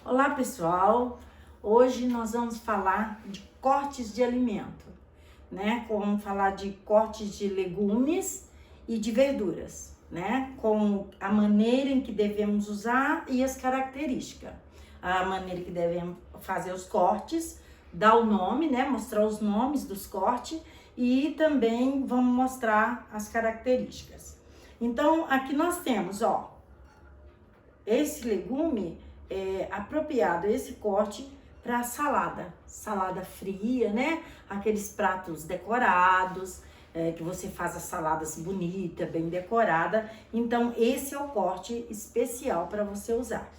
Olá pessoal, hoje nós vamos falar de cortes de alimento, né? Vamos falar de cortes de legumes e de verduras, né? Com a maneira em que devemos usar e as características. A maneira que devemos fazer os cortes, dar o nome, né? Mostrar os nomes dos cortes e também vamos mostrar as características. Então, aqui nós temos, ó, esse legume é apropriado, esse corte para salada fria, né? Aqueles pratos decorados, que você faz as saladas bonita, bem decorada. Então, esse é o corte especial para você usar.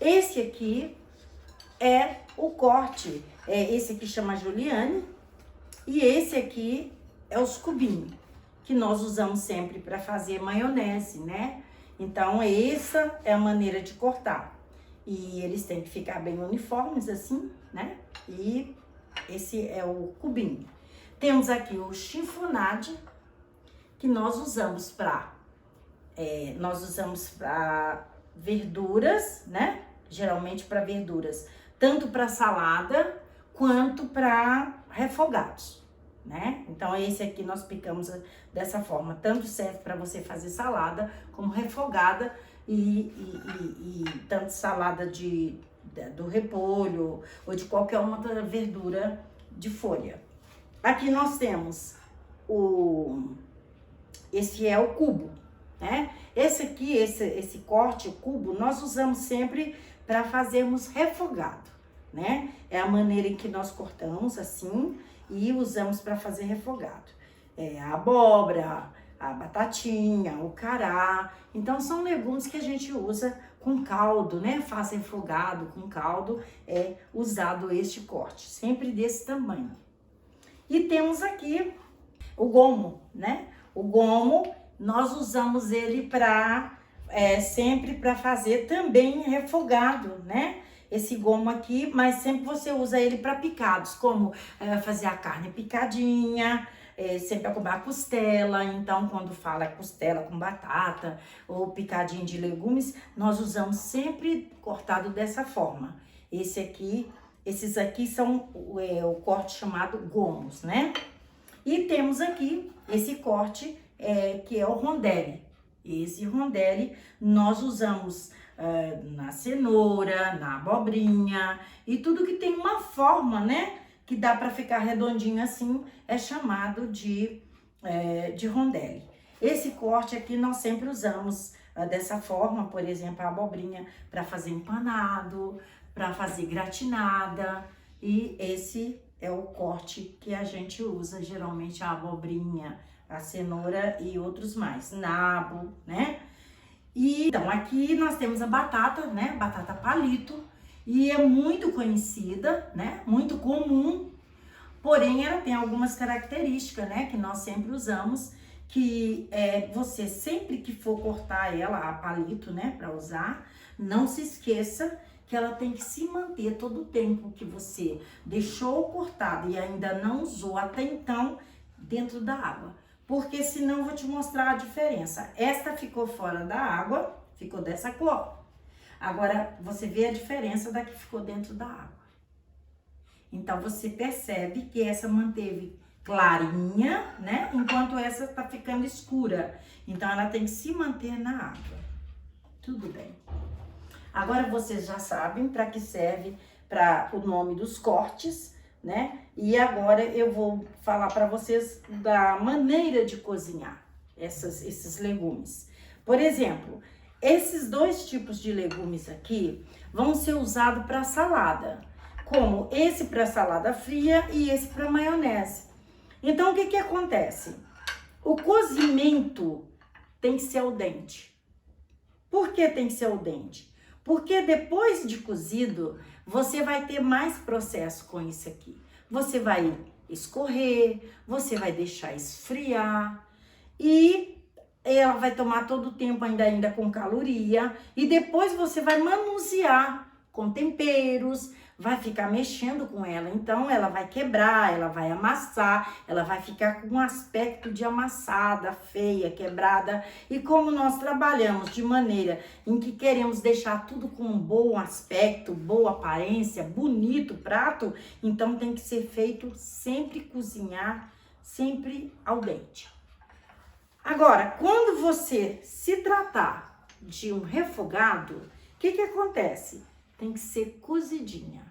Esse aqui é o corte, esse aqui chama Juliane, e esse aqui é os cubinhos, que nós usamos sempre para fazer maionese, né? Então, essa é a maneira de cortar. E eles têm que ficar bem uniformes assim, né? E esse é o cubinho. Temos aqui o chiffonade, que nós usamos para verduras, né? Geralmente para verduras, tanto para salada quanto para refogados, né? Então esse aqui nós picamos dessa forma, tanto serve para você fazer salada como refogada e tanto salada do repolho ou de qualquer outra verdura de folha. Aqui nós temos esse é o cubo, né? Esse aqui, esse corte, o cubo, nós usamos sempre para fazermos refogado, né? É a maneira em que nós cortamos assim e usamos para fazer refogado. A abóbora, a batatinha, o cará. Então, são legumes que a gente usa com caldo, né? Faz refogado com caldo, é usado este corte, sempre desse tamanho. E temos aqui o gomo, né? O gomo, nós usamos ele sempre para fazer também refogado, né? Esse gomo aqui, mas sempre você usa ele para picados, como fazer a carne picadinha, sempre comer a costela. Então, quando fala costela com batata ou picadinho de legumes, nós usamos sempre cortado dessa forma. Esses aqui são o corte chamado gomos, né? E temos aqui esse corte que é o rondelli. Esse rondelli nós usamos na cenoura, na abobrinha e tudo que tem uma forma, né? Que dá para ficar redondinho assim, é chamado de rondelli. Esse corte aqui nós sempre usamos dessa forma, por exemplo, a abobrinha para fazer empanado, para fazer gratinada, e esse é o corte que a gente usa, geralmente a abobrinha, a cenoura e outros mais, nabo, né? E então aqui nós temos a batata, né? Batata palito, e é muito conhecida, né? Muito comum, porém ela tem algumas características, né? Que nós sempre usamos, que você sempre que for cortar ela, a palito, né? Para usar, não se esqueça que ela tem que se manter todo o tempo que você deixou cortada e ainda não usou até então dentro da água. Porque senão eu vou te mostrar a diferença. Esta ficou fora da água, ficou dessa cor. Agora, você vê a diferença da que ficou dentro da água. Então, você percebe que essa manteve clarinha, né? Enquanto essa tá ficando escura. Então, ela tem que se manter na água. Tudo bem. Agora, vocês já sabem para que serve para o nome dos cortes, né? E agora eu vou falar para vocês da maneira de cozinhar esses legumes. Por exemplo, esses dois tipos de legumes aqui vão ser usados para salada, como esse para salada fria e esse para maionese. Então, o que acontece? O cozimento tem que ser al dente. Por que tem que ser al dente? Porque depois de cozido, você vai ter mais processo com isso aqui. Você vai escorrer, você vai deixar esfriar e ela vai tomar todo o tempo ainda com caloria. E depois você vai manusear com temperos, vai ficar mexendo com ela. Então, ela vai quebrar, ela vai amassar, ela vai ficar com um aspecto de amassada, feia, quebrada. E como nós trabalhamos de maneira em que queremos deixar tudo com um bom aspecto, boa aparência, bonito prato, então tem que ser feito sempre cozinhar, sempre ao dente. Agora, quando você se tratar de um refogado, o que acontece? Tem que ser cozidinha.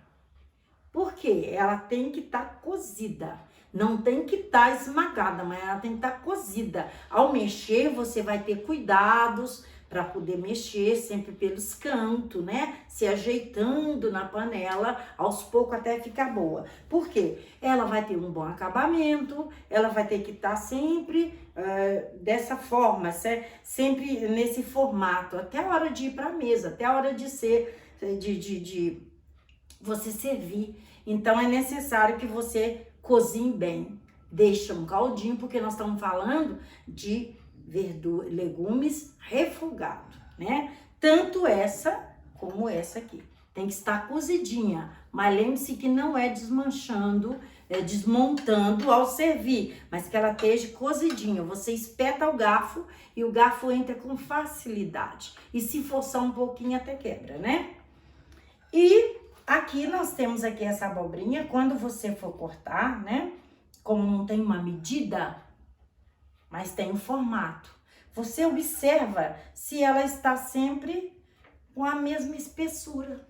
Por quê? Ela tem que estar cozida. Não tem que estar esmagada, mas ela tem que estar cozida. Ao mexer, você vai ter cuidados para poder mexer sempre pelos cantos, né? Se ajeitando na panela, aos poucos até ficar boa. Por quê? Ela vai ter um bom acabamento, ela vai ter que estar sempre dessa forma, sempre nesse formato, até a hora de ir para a mesa, até a hora de você servir. Então, é necessário que você cozinhe bem. Deixa um caldinho, porque nós estamos falando de legumes refogados, né? Tanto essa como essa aqui. Tem que estar cozidinha, mas lembre-se que não é desmanchando, é desmontando ao servir, mas que ela esteja cozidinha. Você espeta o garfo e o garfo entra com facilidade. E se forçar um pouquinho até quebra, né? E aqui nós temos aqui essa abobrinha. Quando você for cortar, né? Como não tem uma medida, mas tem um formato. Você observa se ela está sempre com a mesma espessura.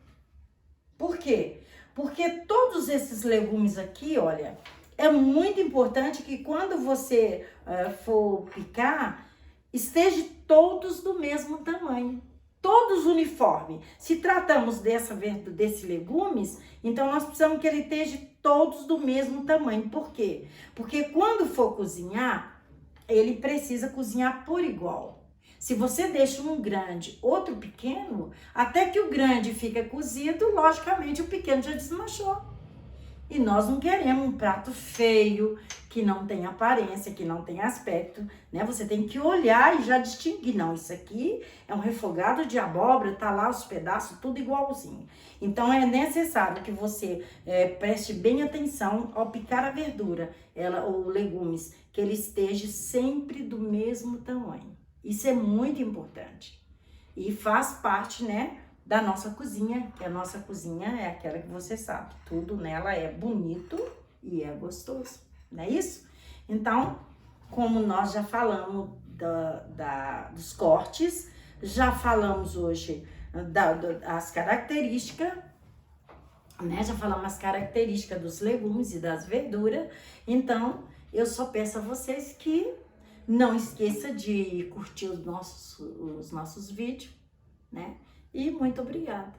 Por quê? Porque todos esses legumes aqui, olha, é muito importante que quando você for picar, estejam todos do mesmo tamanho. Todos uniformes. Se tratamos desses legumes, então nós precisamos que ele esteja todos do mesmo tamanho. Por quê? Porque quando for cozinhar, ele precisa cozinhar por igual. Se você deixa um grande, outro pequeno, até que o grande fica cozido, logicamente o pequeno já desmanchou. E nós não queremos um prato feio, que não tem aparência, que não tem aspecto, né? Você tem que olhar e já distinguir. Não, isso aqui é um refogado de abóbora, tá lá os pedaços, tudo igualzinho. Então, é necessário que você preste bem atenção ao picar a verdura, ou legumes, que ele esteja sempre do mesmo tamanho. Isso é muito importante. E faz parte, né, da nossa cozinha, que a nossa cozinha é aquela que você sabe, tudo nela é bonito e é gostoso, não é isso? Então, como nós já falamos dos cortes, já falamos hoje das características, né? Já falamos as características dos legumes e das verduras, então eu só peço a vocês que não esqueça de curtir os nossos vídeos, né? E muito obrigada.